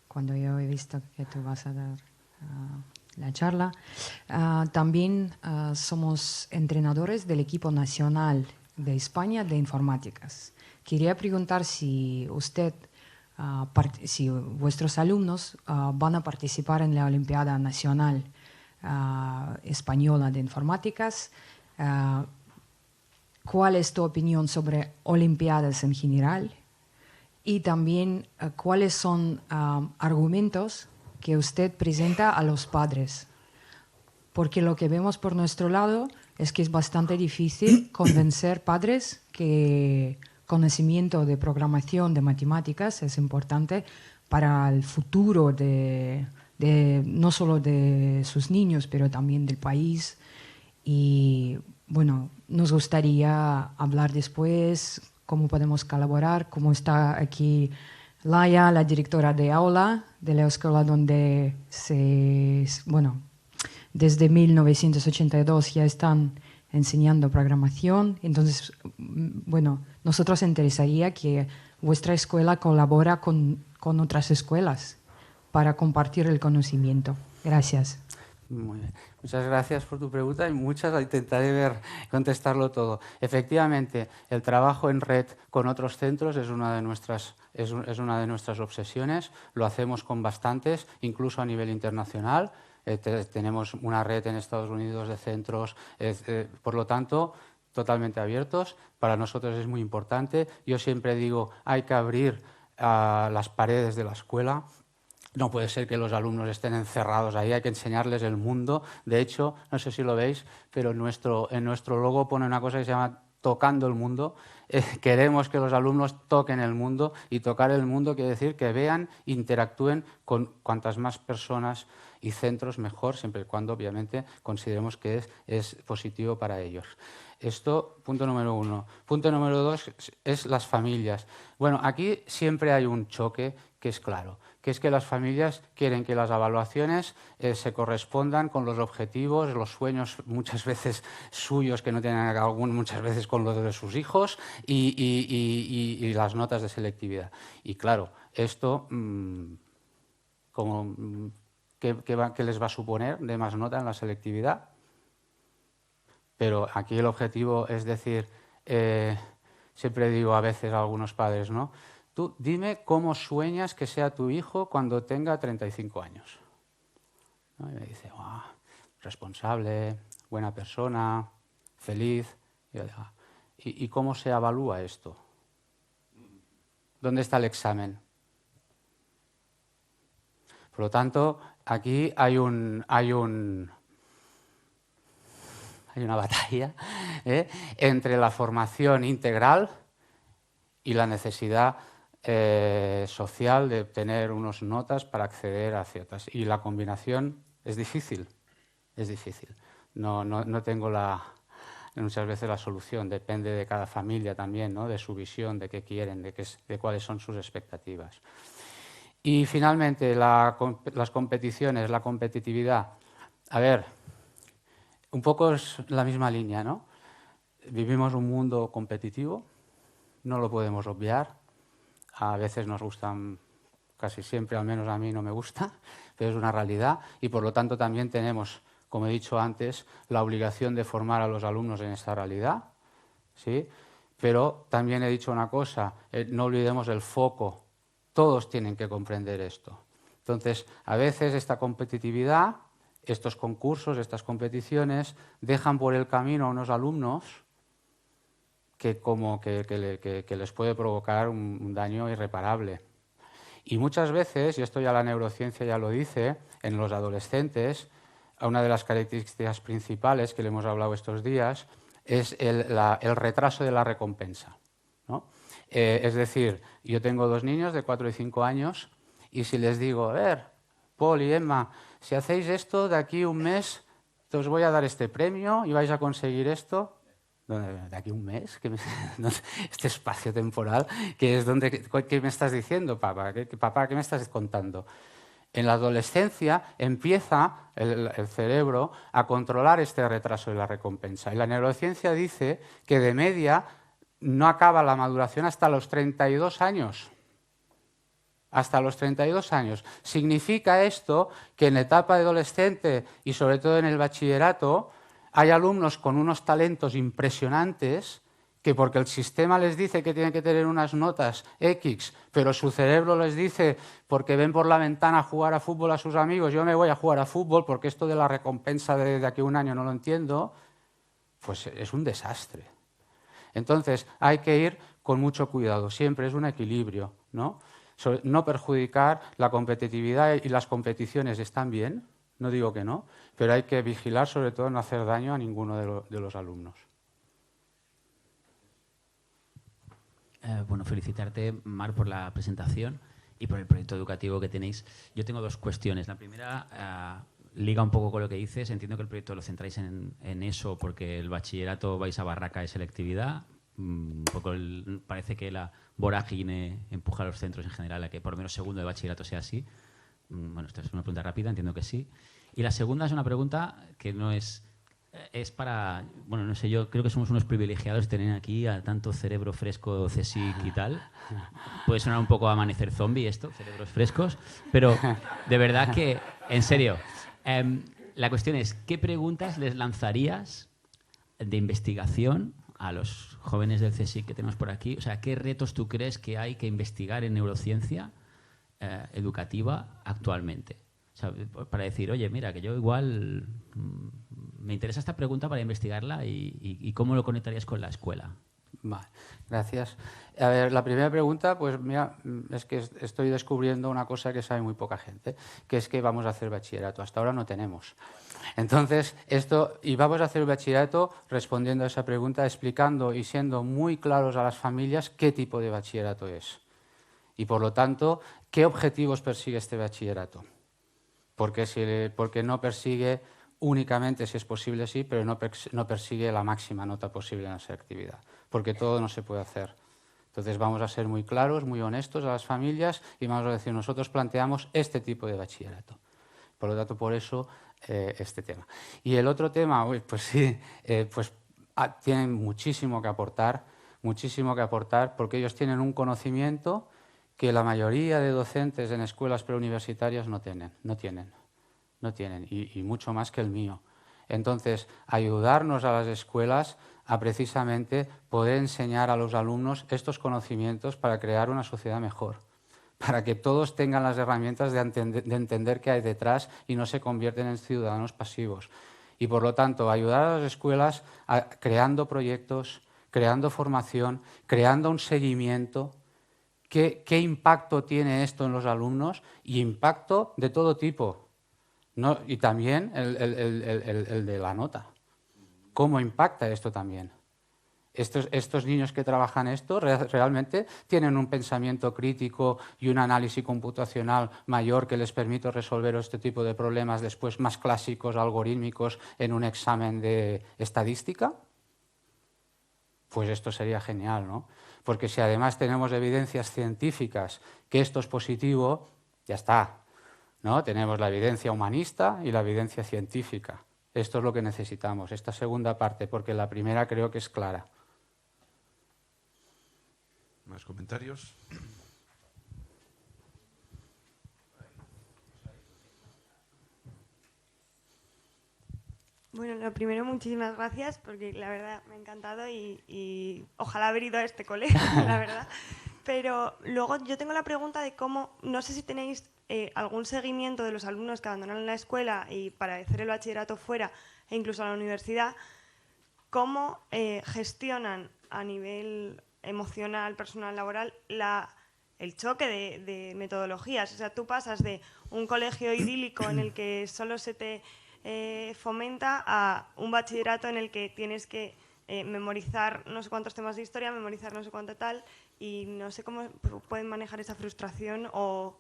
cuando yo he visto que tú vas a dar la charla. También somos entrenadores del equipo nacional de España de informáticas. Quería preguntar si usted, si vuestros alumnos van a participar en la Olimpiada Nacional Española de Informáticas. ¿Cuál es tu opinión sobre Olimpiadas en general? Y también, ¿cuáles son argumentos que usted presenta a los padres? Porque lo que vemos por nuestro lado es que es bastante difícil convencer padres que conocimiento de programación, de matemáticas, es importante para el futuro no solo de sus niños, pero también del país. Y bueno, nos gustaría hablar después cómo podemos colaborar, cómo está aquí Laia, la directora de aula de la escuela donde desde 1982 ya están enseñando programación. Entonces, bueno, nosotros interesaría que vuestra escuela colabora con otras escuelas para compartir el conocimiento. Gracias. Muy bien. Muchas gracias por tu pregunta y intentaré contestarlo todo. Efectivamente, el trabajo en red con otros centros es una de nuestras obsesiones. Lo hacemos con bastantes, incluso a nivel internacional. Tenemos una red en Estados Unidos de centros. Por lo tanto, totalmente abiertos. Para nosotros es muy importante. Yo siempre digo, hay que abrir las paredes de la escuela. No puede ser que los alumnos estén encerrados ahí, hay que enseñarles el mundo. De hecho, no sé si lo veis, pero en nuestro logo pone una cosa que se llama Tocando el Mundo. Queremos que los alumnos toquen el mundo, y tocar el mundo quiere decir que vean, interactúen con cuantas más personas y centros mejor, siempre y cuando obviamente consideremos que es positivo para ellos. Esto, punto número 1. Punto número 2 es las familias. Bueno, aquí siempre hay un choque que es claro, que es que las familias quieren que las evaluaciones se correspondan con los objetivos, los sueños muchas veces suyos que no tienen muchas veces con los de sus hijos y las notas de selectividad. Y claro, esto, ¿qué les va a suponer de más nota en la selectividad? Pero aquí el objetivo es decir, siempre digo a veces a algunos padres, ¿no? Tú dime cómo sueñas que sea tu hijo cuando tenga 35 años. ¿No? Y me dice, responsable, buena persona, feliz. Y yo digo, ¿y cómo se evalúa esto? ¿Dónde está el examen? Por lo tanto, aquí hay una batalla entre la formación integral y la necesidad social de obtener unas notas para acceder a ciertas. Y la combinación es difícil, es difícil. No tengo muchas veces la solución, depende de cada familia también, ¿no? De su visión, de qué quieren, de cuáles son sus expectativas. Y finalmente, las competiciones, la competitividad. A ver, un poco es la misma línea, ¿no? Vivimos un mundo competitivo, no lo podemos obviar. A veces nos gustan, casi siempre, al menos a mí no me gusta, pero es una realidad. Y por lo tanto también tenemos, como he dicho antes, la obligación de formar a los alumnos en esta realidad, ¿sí? Pero también he dicho una cosa, no olvidemos el foco. Todos tienen que comprender esto. Entonces, a veces esta competitividad, estos concursos, estas competiciones, dejan por el camino a unos alumnos que les puede provocar un daño irreparable. Y muchas veces, y esto ya la neurociencia ya lo dice, en los adolescentes, una de las características principales que le hemos hablado estos días es el retraso de la recompensa, ¿no? Es decir, yo tengo 2 niños de 4 y 5 años y si les digo, a ver, Paul y Emma, si hacéis esto, de aquí un mes os voy a dar este premio y vais a conseguir esto. ¿De aquí un mes? Este espacio temporal, que es ¿qué me estás diciendo, papá? Papá, ¿qué me estás contando? En la adolescencia empieza el cerebro a controlar este retraso de la recompensa. Y la neurociencia dice que de media no acaba la maduración hasta los 32 años. Hasta los 32 años. Significa esto que en la etapa de adolescente y sobre todo en el bachillerato hay alumnos con unos talentos impresionantes que porque el sistema les dice que tienen que tener unas notas X, pero su cerebro les dice, porque ven por la ventana jugar a fútbol a sus amigos, yo me voy a jugar a fútbol porque esto de la recompensa de aquí a un año no lo entiendo, pues es un desastre. Entonces, hay que ir con mucho cuidado, siempre es un equilibrio, ¿no? No perjudicar la competitividad y las competiciones están bien, no digo que no, pero hay que vigilar sobre todo no hacer daño a ninguno de los alumnos. Bueno, felicitarte, Mar, por la presentación y por el proyecto educativo que tenéis. Yo tengo 2 cuestiones. La primera liga un poco con lo que dices. Entiendo que el proyecto lo centráis en eso porque el bachillerato vais a barraca de selectividad. Un poco parece que la vorágine empuja a los centros en general a que por lo menos segundo de bachillerato sea así. Bueno, esto es una pregunta rápida, entiendo que sí. Y la segunda es una pregunta que no es para, bueno, no sé, yo creo que somos unos privilegiados de tener aquí a tanto cerebro fresco, CSIC y tal. Puede sonar un poco a amanecer zombie esto, cerebros frescos, pero de verdad que, en serio, la cuestión es, ¿qué preguntas les lanzarías de investigación a los jóvenes del CSIC que tenemos por aquí? O sea, ¿qué retos tú crees que hay que investigar en neurociencia educativa actualmente? O sea, para decir, oye, mira, que yo igual me interesa esta pregunta para investigarla y cómo lo conectarías con la escuela. Vale, gracias. A ver, la primera pregunta, pues mira, es que estoy descubriendo una cosa que sabe muy poca gente, que es que vamos a hacer bachillerato. Hasta ahora no tenemos. Entonces, y vamos a hacer bachillerato respondiendo a esa pregunta, explicando y siendo muy claros a las familias qué tipo de bachillerato es. Y por lo tanto, ¿qué objetivos persigue este bachillerato? Porque no persigue únicamente, si es posible, sí, pero no persigue la máxima nota posible en la selectividad, porque todo no se puede hacer. Entonces vamos a ser muy claros, muy honestos a las familias y vamos a decir, nosotros planteamos este tipo de bachillerato. Por lo tanto, por eso este tema. Y el otro tema, pues sí, tienen muchísimo que aportar, porque ellos tienen un conocimiento que la mayoría de docentes en escuelas preuniversitarias no tienen, y mucho más que el mío. Entonces, ayudarnos a las escuelas a precisamente poder enseñar a los alumnos estos conocimientos para crear una sociedad mejor, para que todos tengan las herramientas de entender qué hay detrás y no se convierten en ciudadanos pasivos. Y, por lo tanto, ayudar a las escuelas creando proyectos, creando formación, creando un seguimiento. ¿Qué impacto tiene esto en los alumnos? Y impacto de todo tipo. ¿No? Y también el de la nota. ¿Cómo impacta esto también? estos niños que trabajan esto realmente tienen un pensamiento crítico y un análisis computacional mayor que les permite resolver este tipo de problemas después más clásicos, algorítmicos, en un examen de estadística. Pues esto sería genial, ¿no? Porque si además tenemos evidencias científicas que esto es positivo, ya está, ¿no? Tenemos la evidencia humanista y la evidencia científica. Esto es lo que necesitamos, esta segunda parte, porque la primera creo que es clara. ¿Más comentarios? Bueno, lo primero, muchísimas gracias, porque la verdad me ha encantado y ojalá haber ido a este colegio, la verdad. Pero luego yo tengo la pregunta de cómo, no sé si tenéis algún seguimiento de los alumnos que abandonan la escuela y para hacer el bachillerato fuera e incluso a la universidad, cómo gestionan a nivel emocional, personal, laboral, el choque de metodologías. O sea, tú pasas de un colegio idílico en el que solo se te fomenta a un bachillerato en el que tienes que memorizar no sé cuántos temas de historia, memorizar no sé cuánto tal, y no sé cómo pueden manejar esa frustración o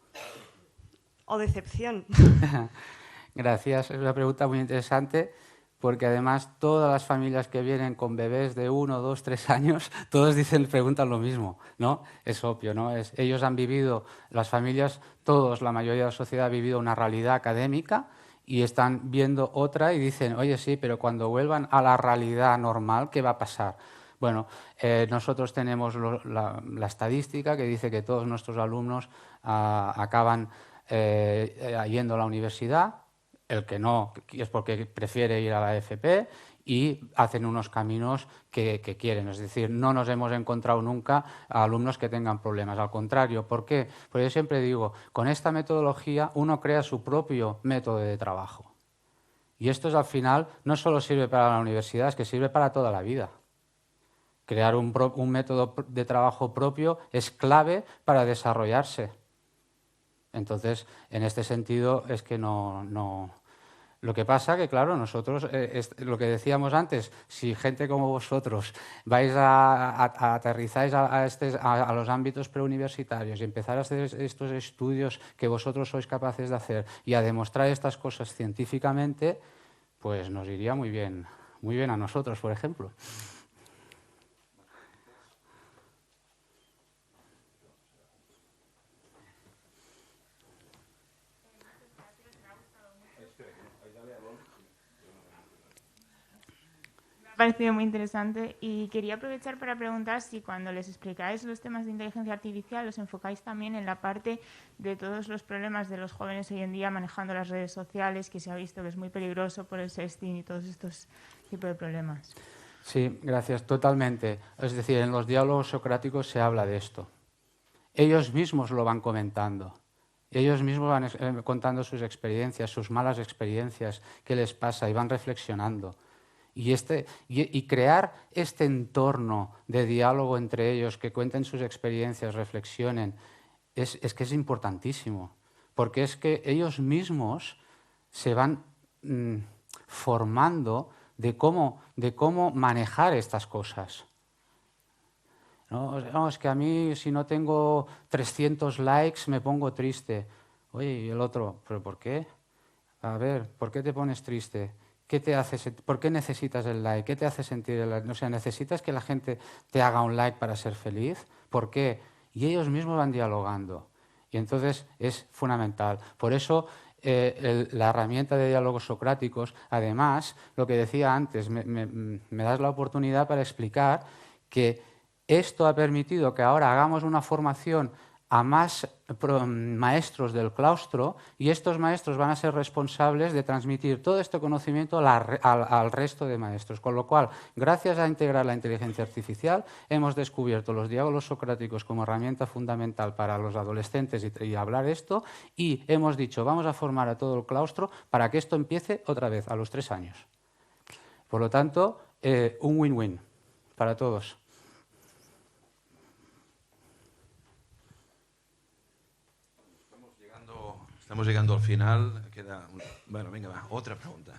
decepción. Gracias, es una pregunta muy interesante, porque además todas las familias que vienen con bebés de 1, 2, 3 años, todos preguntan lo mismo, ¿no? Es obvio, ¿no? Ellos han vivido, las familias, todos, la mayoría de la sociedad ha vivido una realidad académica y están viendo otra y dicen, oye, sí, pero cuando vuelvan a la realidad normal, ¿qué va a pasar? Bueno, nosotros tenemos la estadística que dice que todos nuestros alumnos acaban yendo a la universidad, el que no es porque prefiere ir a la FP y hacen unos caminos que quieren. Es decir, no nos hemos encontrado nunca a alumnos que tengan problemas. Al contrario, ¿por qué? Porque yo siempre digo, con esta metodología uno crea su propio método de trabajo. Y esto al final no solo sirve para la universidad, es que sirve para toda la vida. Crear un método de trabajo propio es clave para desarrollarse. Entonces, en este sentido, es que no. Lo que pasa que, claro, nosotros, lo que decíamos antes, si gente como vosotros vais aterrizáis a los ámbitos preuniversitarios y empezar a hacer estos estudios que vosotros sois capaces de hacer y a demostrar estas cosas científicamente, pues nos iría muy bien a nosotros, por ejemplo. Me ha parecido muy interesante y quería aprovechar para preguntar si cuando les explicáis los temas de inteligencia artificial os enfocáis también en la parte de todos los problemas de los jóvenes hoy en día manejando las redes sociales, que se ha visto que es muy peligroso por el sexting y todos estos tipos de problemas. Sí, gracias, totalmente. Es decir, en los diálogos socráticos se habla de esto. Ellos mismos lo van comentando. Ellos mismos van contando sus experiencias, sus malas experiencias, qué les pasa, y van reflexionando. Y crear este entorno de diálogo entre ellos, que cuenten sus experiencias, reflexionen, es que es importantísimo, porque es que ellos mismos se van formando de cómo manejar estas cosas. No, es que a mí si no tengo 300 likes me pongo triste. Oye, y el otro, ¿pero por qué? A ver, ¿por qué te pones triste? ¿Qué te hace, ¿por qué necesitas el like? ¿Qué te hace sentir el like? O sea, ¿necesitas que la gente te haga un like para ser feliz? ¿Por qué? Y ellos mismos van dialogando. Y entonces es fundamental. Por eso la herramienta de diálogos socráticos, además, lo que decía antes, me das la oportunidad para explicar que esto ha permitido que ahora hagamos una formación a más maestros del claustro, y estos maestros van a ser responsables de transmitir todo este conocimiento al resto de maestros. Con lo cual, gracias a integrar la inteligencia artificial, hemos descubierto los diálogos socráticos como herramienta fundamental para los adolescentes y hablar esto, y hemos dicho, vamos a formar a todo el claustro para que esto empiece otra vez a los 3 años. Por lo tanto, un win-win para todos. Estamos llegando al final. Bueno, venga, va, otra pregunta.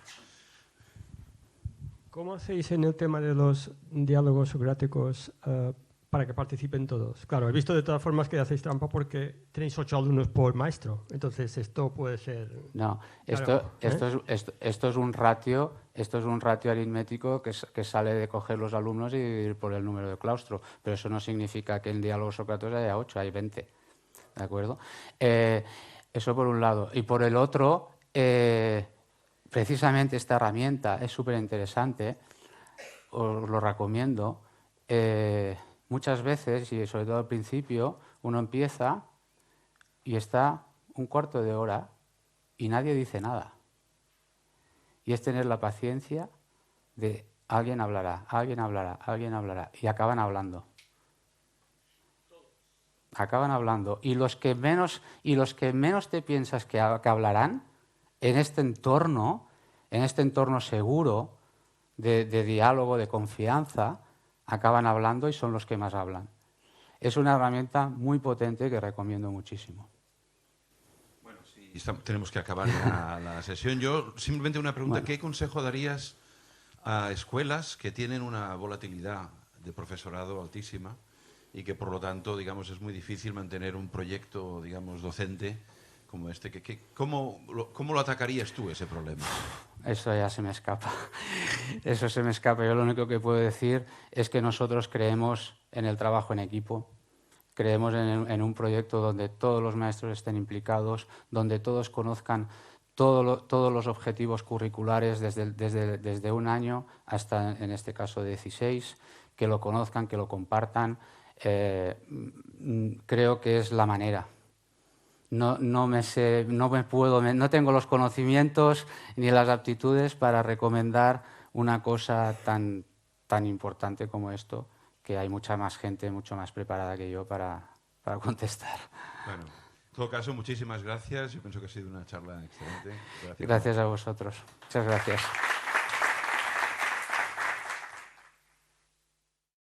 ¿Cómo hacéis en el tema de los diálogos socráticos para que participen todos? Claro, he visto de todas formas que hacéis trampa porque tenéis 8 alumnos por maestro. Entonces, esto puede ser... No, Claro, esto es un ratio aritmético que sale de coger los alumnos y dividir por el número de claustro. Pero eso no significa que en diálogo socrático haya 8, hay 20. ¿De acuerdo? Eso por un lado. Y por el otro, precisamente esta herramienta es súper interesante, os lo recomiendo. Muchas veces, y sobre todo al principio, uno empieza y está un cuarto de hora y nadie dice nada. Y es tener la paciencia de alguien hablará, alguien hablará, alguien hablará, y acaban hablando. Acaban hablando. Y los que menos te piensas que hablarán, en este entorno seguro de diálogo, de confianza, acaban hablando y son los que más hablan. Es una herramienta muy potente que recomiendo muchísimo. Bueno, sí, tenemos que acabar ya la sesión. Yo simplemente una pregunta. Bueno. ¿Qué consejo darías a escuelas que tienen una volatilidad de profesorado altísima y que, por lo tanto, digamos, es muy difícil mantener un proyecto, digamos, docente como este? ¿Cómo lo atacarías tú, ese problema? Eso ya se me escapa. Eso se me escapa. Yo lo único que puedo decir es que nosotros creemos en el trabajo en equipo, creemos en un proyecto donde todos los maestros estén implicados, donde todos conozcan todos los objetivos curriculares desde un año hasta, en este caso, 16, que lo conozcan, que lo compartan. Creo que es la manera. No tengo los conocimientos ni las aptitudes para recomendar una cosa tan importante como esto, que hay mucha más gente mucho más preparada que yo para contestar. Bueno, en todo caso, muchísimas gracias. Yo pienso que ha sido una charla excelente. Gracias a vosotros. Muchas gracias.